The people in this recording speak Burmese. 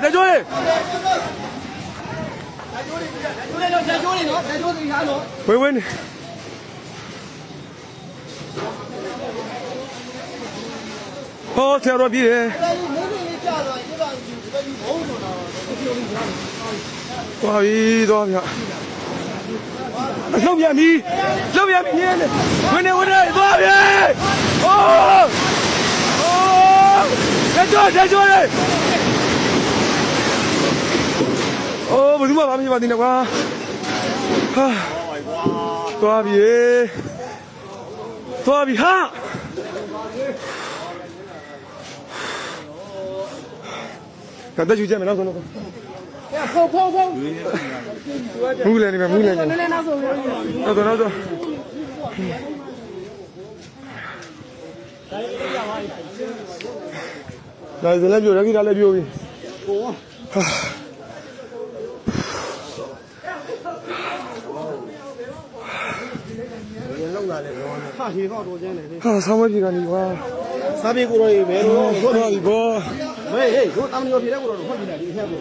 တက်ကြွလေဝင်းဝင်းဟောဆရာတော်ပြည်တယ်သွားပြီသွားပြီလှုပ်ပြန်ပြီလှုပ်ပြန်ပြီဝင်နေသွားပြီโอ้တက်ကြွလေโอ้ဘယ်သူမှမဖြစ်ပါသေးနဲ့ကွာဟာသွားပြီဟာတက်ကြွကြမယ်နောက်ဆုံးဖုန်းမူးလည်းနေမယ်နောက်ဆုံးဒါဇလည်းပြိုရခိတာလည်းပြိုပြီလောက်လာတယ်ပြောတယ်ဟာရေတော့တော်ကျန်းတယ်ဟာဆောင်းမပြေကနေကွာစားပြေကိုတော့ရေဘယ်လိုဟုတ်ပြီဘောဟေးတို့တမ်းလို့ပြေတဲ့ကိုတော့ဟုတ်ပြီလားဒီအထက်ကို